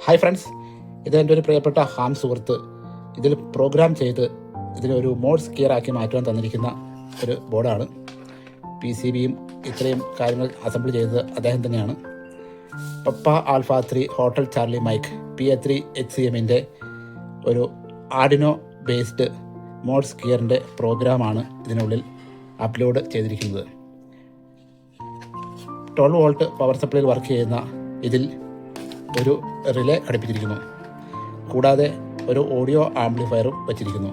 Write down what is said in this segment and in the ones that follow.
Hi friends, ഇത് എൻ്റെ ഒരു പ്രിയപ്പെട്ട ഹാം സുഹൃത്ത് ഇതിൽ പ്രോഗ്രാം ചെയ്ത് ഇതിനൊരു മോഡ്സ് ഗിയറാക്കി മാറ്റുവാൻ തന്നിരിക്കുന്ന ഒരു ബോർഡാണ്. PCBയും ഇത്രയും കാര്യങ്ങൾ അസംബിൾ ചെയ്തത് അദ്ദേഹം തന്നെയാണ്. Papa alpha 3 hotel charlie mike PA3 HCMൻ്റെ ഒരു ആർഡിനോ ബേസ്ഡ് മോഡ്സ് ഗിയറിൻ്റെ പ്രോഗ്രാമാണ് ഇതിനുള്ളിൽ അപ്ലോഡ് ചെയ്തിരിക്കുന്നത്. 12 വോൾട്ട് പവർ സപ്ലൈയിൽ വർക്ക് ചെയ്യുന്ന ഇതിൽ ഒരു റിലേ ഘടിപ്പിച്ചിരിക്കുന്നു. കൂടാതെ ഒരു ഓഡിയോ ആംപ്ലിഫയറും വച്ചിരിക്കുന്നു.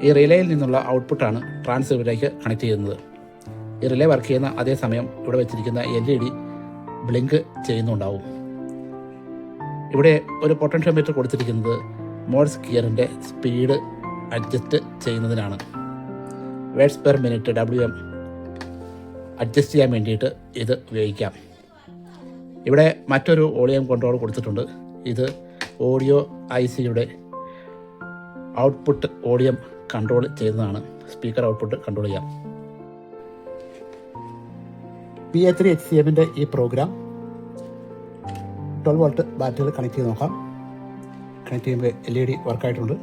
ഈ റിലേയിൽ നിന്നുള്ള ഔട്ട്പുട്ടാണ് ട്രാൻസ്സീവറിലേക്ക് കണക്ട് ചെയ്യുന്നത്. ഈ റിലേ വർക്ക് ചെയ്യുന്ന അതേ സമയം ഇവിടെ വെച്ചിരിക്കുന്ന LED ബ്ലിങ്ക് ചെയ്യുന്നുണ്ടാവും. ഇവിടെ ഒരു പൊട്ടൻഷ്യോമീറ്റർ കൊടുത്തിരിക്കുന്നത് മോഡ്സ് ഗിയറിൻ്റെ സ്പീഡ് അഡ്ജസ്റ്റ് ചെയ്യുന്നതിനാണ്. Words per minute WM adjust ചെയ്യാൻ വേണ്ടിയിട്ട് ഇത് ഉപയോഗിക്കാം. ഇവിടെ മറ്റൊരു വോളിയം കൺട്രോൾ കൊടുത്തിട്ടുണ്ട്. ഇത് ഓഡിയോ ICയുടെ ഔട്ട്പുട്ട് വോളിയം കൺട്രോൾ ചെയ്യുന്നതാണ്. സ്പീക്കർ ഔട്ട്പുട്ട് കൺട്രോൾ ചെയ്യാം. PA3 HCMൻ്റെ ഈ പ്രോഗ്രാം 12 വോൾട്ട് ബാറ്ററിയിൽ കണക്ട് ചെയ്ത് നോക്കാം. കണക്ട് ചെയ്യുമ്പോൾ LED വർക്കായിട്ടുണ്ട്.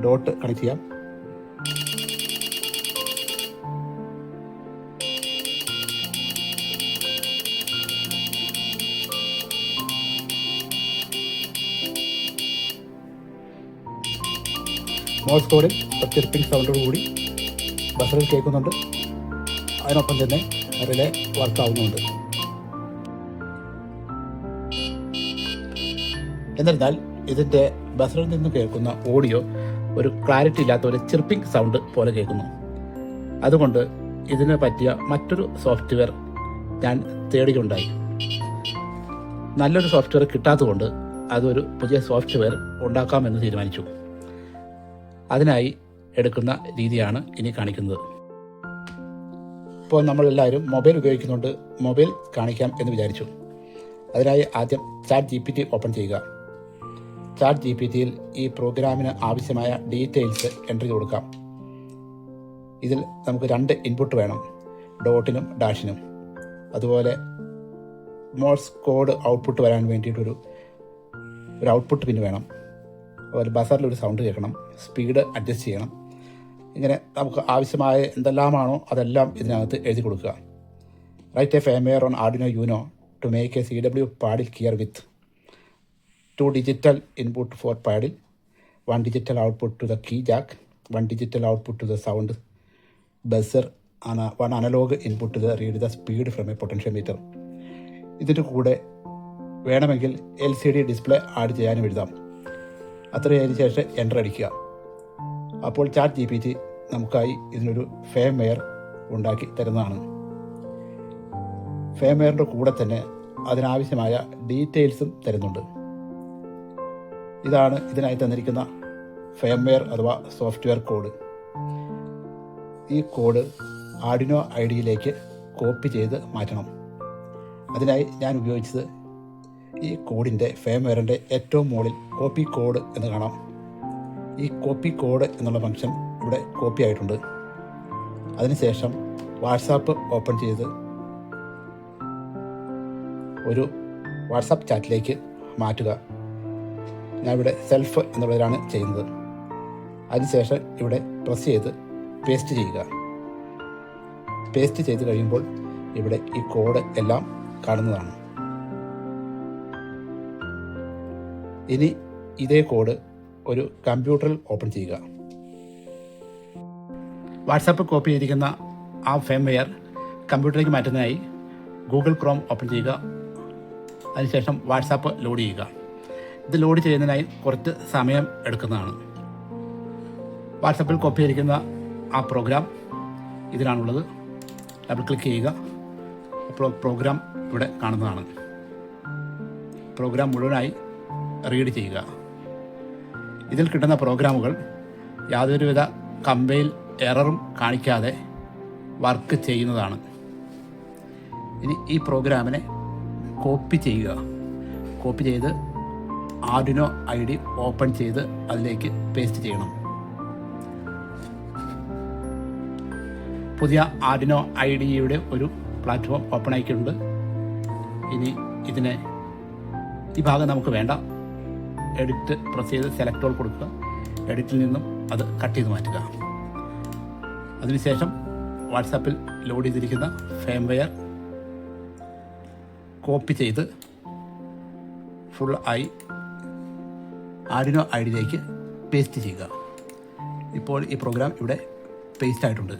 ഡോട്ട് കണക്ട് ചെയ്യാം. മോഴ്സ് കോഡിൽ ചിർപ്പിംഗ് സൗണ്ടോട് കൂടി ബസറിൽ കേൾക്കുന്നുണ്ട്. അതിനൊപ്പം തന്നെ റിലേ വർക്കാവുന്നുണ്ട്. എന്നിരുന്നാൽ ഇതിൻ്റെ ബസറിൽ നിന്ന് കേൾക്കുന്ന ഓഡിയോ ഒരു ക്ലാരിറ്റി ഇല്ലാത്ത ഒരു ചിർപ്പിംഗ് സൗണ്ട് പോലെ കേൾക്കുന്നു. അതുകൊണ്ട് ഇതിന് പറ്റിയ മറ്റൊരു സോഫ്റ്റ്വെയർ ഞാൻ തേടുകയുണ്ടായി. നല്ലൊരു സോഫ്റ്റ്വെയർ കിട്ടാത്തതുകൊണ്ട് അതൊരു പുതിയ സോഫ്റ്റ്വെയർ ഉണ്ടാക്കാമെന്ന് തീരുമാനിച്ചു. അതിനായി എടുക്കുന്ന രീതിയാണ് ഇനി കാണിക്കുന്നത്. ഇപ്പോൾ നമ്മളെല്ലാവരും മൊബൈൽ ഉപയോഗിക്കുന്നുണ്ട്. മൊബൈൽ കാണിക്കാം എന്ന് വിചാരിച്ചു. അതിനായി ആദ്യം ChatGPT ഓപ്പൺ ചെയ്യുക. ChatGPTയിൽ ഈ പ്രോഗ്രാമിന് ആവശ്യമായ ഡീറ്റെയിൽസ് എൻ്റർ ചെയ്ത് കൊടുക്കാം. ഇതിൽ നമുക്ക് 2 ഇൻപുട്ട് വേണം, ഡോട്ടിനും ഡാഷിനും. അതുപോലെ മോഴ്സ് കോഡ് ഔട്ട്പുട്ട് വരാൻ വേണ്ടിയിട്ടൊരു ഔട്ട്പുട്ട് പിൻ വേണം. അതുപോലെ ബസറിലൊരു സൗണ്ട് കേൾക്കണം. സ്പീഡ് അഡ്ജസ്റ്റ് ചെയ്യണം. ഇങ്ങനെ നമുക്ക് ആവശ്യമായ എന്തെല്ലാമാണോ അതെല്ലാം ഇതിനകത്ത് എഴുതി കൊടുക്കുക. Write a firmware on Arduino Uno to make a CW paddle keyer with 2 digital input for paddle, 1 digital output to the key jack, 1 digital output to the sound buzzer, 1 analogue input to the read the speed from a potentiometer. ഇതിൻ്റെ കൂടെ വേണമെങ്കിൽ LCD display add ചെയ്യാനും എഴുതാം. അത്രയതിനു ശേഷം enter അടിക്കുക. അപ്പോൾ ChatGPT നമുക്കായി ഇതിനൊരു ഫേംവെയർ ഉണ്ടാക്കി തരുന്നതാണ്. ഫേംവെയറിൻ്റെ കൂടെ തന്നെ അതിനാവശ്യമായ ഡീറ്റെയിൽസും തരുന്നുണ്ട്. ഇതാണ് ഇതിനായി തന്നിരിക്കുന്ന ഫേംവെയർ അഥവാ സോഫ്റ്റ്വെയർ കോഡ്. ഈ കോഡ് ആർഡിനോ IDEയിലേക്ക് കോപ്പി ചെയ്ത് മാറ്റണം. അതിനായി ഞാൻ ഉപയോഗിച്ചത് ഈ കോഡിൻ്റെ ഫേംവെയറിൻ്റെ ഏറ്റവും മുകളിൽ കോപ്പി കോഡ് എന്ന് കാണാം. ഈ കോപ്പി കോഡ് എന്നുള്ള ഫംഗ്ഷൻ ഇവിടെ കോപ്പി ആയിട്ടുണ്ട്. അതിനുശേഷം വാട്സാപ്പ് ഓപ്പൺ ചെയ്ത് ഒരു വാട്സാപ്പ് ചാറ്റിലേക്ക് മാറ്റുക. ഞാൻ ഇവിടെ സെൽഫ് എന്നുള്ളതിലാണ് ചെയ്യുന്നത്. അതിനുശേഷം ഇവിടെ പ്രസ് ചെയ്ത് പേസ്റ്റ് ചെയ്യുക. പേസ്റ്റ് ചെയ്ത് കഴിയുമ്പോൾ ഇവിടെ ഈ കോഡ് എല്ലാം കാണുന്നതാണ്. ഇനി ഇതേ കോഡ് ഒരു കമ്പ്യൂട്ടറിൽ ഓപ്പൺ ചെയ്യുക. വാട്സാപ്പ് കോപ്പി ചെയ്തിരിക്കുന്ന ആ ഫേംവെയർ കമ്പ്യൂട്ടറിലേക്ക് മാറ്റുന്നതിനായി ഗൂഗിൾ ക്രോം ഓപ്പൺ ചെയ്യുക. അതിനുശേഷം വാട്സാപ്പ് ലോഡ് ചെയ്യുക. ഇത് ലോഡ് ചെയ്യുന്നതിനായി കുറച്ച് സമയം എടുക്കുന്നതാണ്. വാട്സാപ്പിൽ കോപ്പി ചെയ്തിരിക്കുന്ന ആ പ്രോഗ്രാം ഇതിലാണുള്ളത്. ഡബിൾ ക്ലിക്ക് ചെയ്യുക. അപ്പോൾ പ്രോഗ്രാം ഇവിടെ കാണുന്നതാണ്. പ്രോഗ്രാം മുഴുവനായി റീഡ് ചെയ്യുക. ഇതിൽ കിട്ടുന്ന പ്രോഗ്രാമുകൾ യാതൊരുവിധ കമ്പൈൽ എററും കാണിക്കാതെ വർക്ക് ചെയ്യുന്നതാണ്. ഇനി ഈ പ്രോഗ്രാമിനെ കോപ്പി ചെയ്യുക. കോപ്പി ചെയ്ത് ആർഡിനോ ID ഓപ്പൺ ചെയ്ത് അതിലേക്ക് പേസ്റ്റ് ചെയ്യണം. പുതിയ ആർഡിനോ IDEയുടെ ഒരു പ്ലാറ്റ്ഫോം ഓപ്പൺ ആയിട്ടുണ്ട്. ഇനി ഇതിനെ ഈ ഭാഗം നമുക്ക് വേണ്ട. എഡിറ്റ് പ്രസ് ചെയ്ത് സെലക്ട് ഓൾ കൊടുക്കുക. എഡിറ്റിൽ നിന്നും അത് കട്ട് ചെയ്ത് മാറ്റുക. അതിനുശേഷം വാട്സാപ്പിൽ ലോഡ് ചെയ്തിരിക്കുന്ന ഫേംവെയർ കോപ്പി ചെയ്ത് ഫുൾ ആയി ആർഡിനോ ഐഡിയിലേക്ക് പേസ്റ്റ് ചെയ്യുക. ഇപ്പോൾ ഈ പ്രോഗ്രാം ഇവിടെ പേസ്റ്റ് ആയിട്ടുണ്ട്.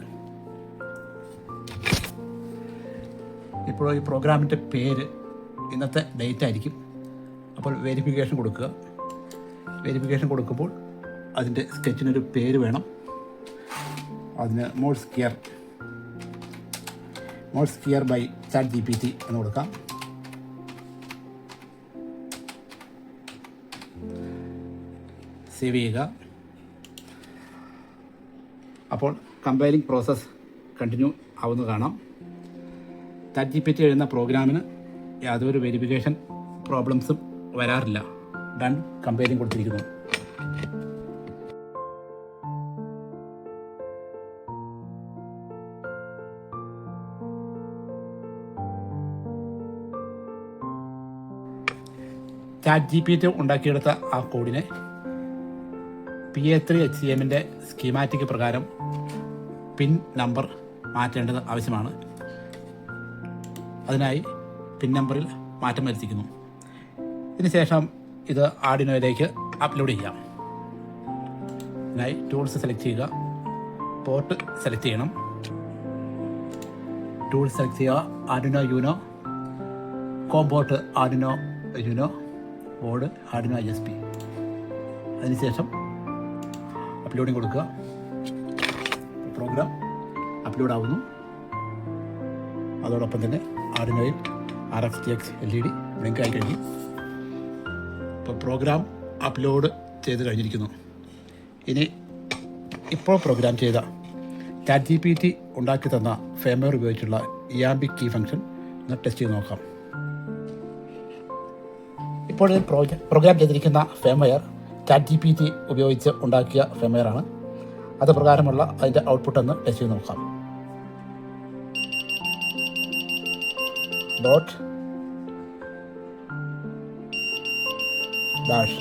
ഇപ്പോൾ ഈ പ്രോഗ്രാമിൻ്റെ പേര് ഇന്നത്തെ ഡേറ്റ് ആയിരിക്കും. അപ്പോൾ വെരിഫിക്കേഷൻ കൊടുക്കുക. വെരിഫിക്കേഷൻ കൊടുക്കുമ്പോൾ അതിൻ്റെ സ്കെച്ചിനൊരു പേര് വേണം. അതിന് modes care bye chat GPT എന്ന് കൊടുക്കാം. സേവ് ചെയ്യുക. അപ്പോൾ കമ്പൈലിംഗ് പ്രോസസ്സ് കണ്ടിന്യൂ ആവുന്നത് കാണാം. ചാറ്റ് GPT എഴുതുന്ന പ്രോഗ്രാമിന് യാതൊരു വെരിഫിക്കേഷൻ പ്രോബ്ലംസും വരാറില്ല. ഡൺ കമ്പൈലിംഗ് കൊടുത്തിരിക്കുന്നു. ചാറ്റ് GPT ഉണ്ടാക്കിയെടുത്ത ആ കോഡിനെ PA3 HCMൻ്റെ സ്കീമാറ്റിക് പ്രകാരം പിൻ നമ്പർ മാറ്റേണ്ടത് ആവശ്യമാണ്. അതിനായി പിൻ നമ്പറിൽ മാറ്റം വരുത്തിക്കുന്നു. ഇതിനുശേഷം ഇത് ആർഡിനോയിലേക്ക് അപ്ലോഡ് ചെയ്യാം. അതിനായി ടൂൾസ് സെലക്ട് ചെയ്യുക. പോർട്ട് സെലക്ട് ചെയ്യണം. ടൂൾസ് സെലക്ട് ചെയ്യുക. Arduino Uno, COM port Arduino Uno, board Arduino ISP. അതിനുശേഷം അപ്ലോഡിങ് കൊടുക്കുക. പ്രോഗ്രാം അപ്ലോഡ് ആവുന്നു. അതോടൊപ്പം തന്നെ ആർഡിനോയിൽ RxTx LED ബ്ലിങ്ക് ആയി കഴിഞ്ഞു. ഇപ്പോൾ പ്രോഗ്രാം അപ്ലോഡ് ചെയ്ത് കഴിഞ്ഞിരിക്കുന്നു. ഇനി ഇപ്പോൾ പ്രോഗ്രാം ചെയ്ത ചാറ്റ് GPT ഉണ്ടാക്കി തന്ന ഫേംവെയർ ഉപയോഗിച്ചുള്ള ഇയാംബിക് കീ ഫംഗ്ഷൻ ഒന്ന് ടെസ്റ്റ് ചെയ്ത് നോക്കാം. ഇപ്പോൾ പ്രോഗ്രാം ചെയ്തിരിക്കുന്ന ഫേംവെയർ ചാറ്റ് GPT ഉപയോഗിച്ച് ഉണ്ടാക്കിയ ഫേംവെയറാണ്. അത് പ്രകാരമുള്ള അതിൻ്റെ ഔട്ട്പുട്ട് ഒന്ന് ടെസ്റ്റ് ചെയ്ത് നോക്കാം. ഡോട്ട് ഡാഷ്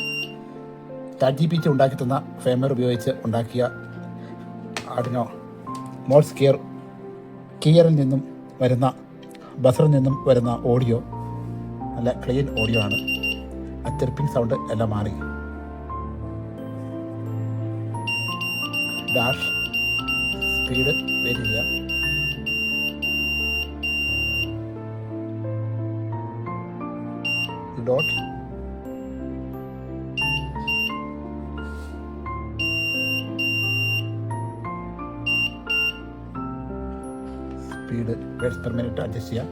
ചാറ്റ് GPT ഉണ്ടാക്കി തന്ന ഫേംവെയർ ഉപയോഗിച്ച് ഉണ്ടാക്കിയ ആർഡിനോ മോഡ്സ് കെയറിൽ നിന്നും വരുന്ന ബസറിൽ നിന്നും വരുന്ന ഓഡിയോ നല്ല ക്ലീൻ ഓഡിയോ ആണ്. ആ ചെർപ്പിംഗ് സൗണ്ട് എല്ലാം മാറി. ഡാഷ് സ്പീഡ് വേരി ചെയ്യാം. Dot speed words per minute adjust ചെയ്യാം.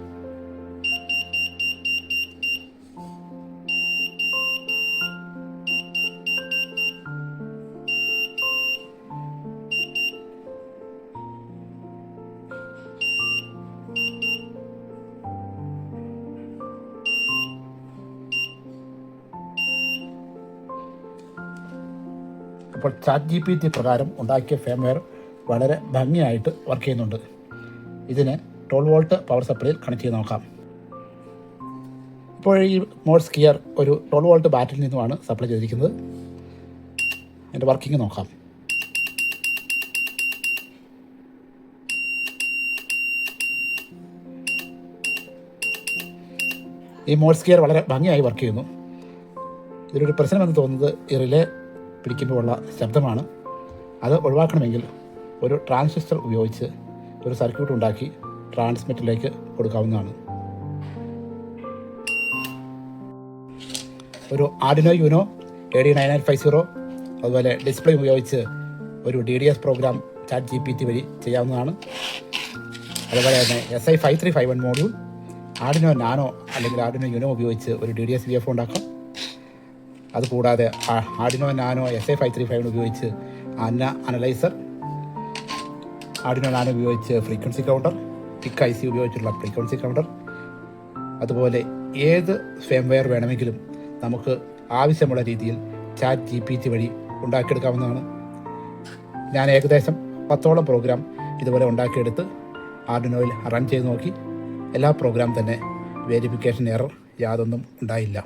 അപ്പോൾ ചാറ്റ് GPT പ്രകാരം ഉണ്ടാക്കിയ ഫേംവെയർ വളരെ ഭംഗിയായിട്ട് വർക്ക് ചെയ്യുന്നുണ്ട്. ഇതിന് 12 വോൾട്ട് പവർ സപ്ലൈയിൽ കണക്ട് ചെയ്ത് നോക്കാം. ഇപ്പോൾ ഈ മോഡ്സ് കെയർ ഒരു 12 വോൾട്ട് ബാറ്ററിയിൽ നിന്നുമാണ് സപ്ലൈ ചെയ്തിരിക്കുന്നത്. അതിൻ്റെ വർക്കിംഗ് നോക്കാം. ഈ മോഡ്സ് കെയർ വളരെ ഭംഗിയായി വർക്ക് ചെയ്യുന്നു. ഇതിലൊരു പ്രശ്നമെന്ന് തോന്നുന്നത് ഈ റിലേ പിടിക്കുമ്പോൾ ഉള്ള ശബ്ദമാണ്. അത് ഒഴിവാക്കണമെങ്കിൽ ഒരു ട്രാൻസിസ്റ്റർ ഉപയോഗിച്ച് ഒരു സർക്യൂട്ട് ഉണ്ടാക്കി ട്രാൻസ്മിറ്ററിലേക്ക് കൊടുക്കാവുന്നതാണ്. ഒരു ആർഡിനോ യൂനോ AD9950 അതുപോലെ ഡിസ്പ്ലേ ഉപയോഗിച്ച് ഒരു DDS പ്രോഗ്രാം ചാറ്റ് GPT വഴി ചെയ്യാവുന്നതാണ്. അതുപോലെ തന്നെ SI5351 മോഡ്യൂൾ, ആർഡിനോ നാനോ അല്ലെങ്കിൽ ആർഡിനോ യൂനോ ഉപയോഗിച്ച് ഒരു DDS VFO ഉണ്ടാക്കാം. അതുകൂടാതെ ആർഡിനോ നാനോ SI5351 ഉപയോഗിച്ച് അനലൈസർ, ആർഡിനോ നാനോ ഉപയോഗിച്ച് ഫ്രീക്വൻസി കൗണ്ടർ, PIC IC ഉപയോഗിച്ചുള്ള ഫ്രീക്വൻസി കൗണ്ടർ, അതുപോലെ ഏത് ഫേംവെയർ വേണമെങ്കിലും നമുക്ക് ആവശ്യമുള്ള രീതിയിൽ ചാറ്റ് GPT വഴി ഉണ്ടാക്കിയെടുക്കാവുന്നതാണ്. ഞാൻ ഏകദേശം 10ഓളം പ്രോഗ്രാം ഇതുപോലെ ഉണ്ടാക്കിയെടുത്ത് ആർഡിനോയിൽ റൺ ചെയ്ത് നോക്കി. എല്ലാ പ്രോഗ്രാം തന്നെ വെരിഫിക്കേഷൻ എറർ യാതൊന്നും ഉണ്ടായില്ല.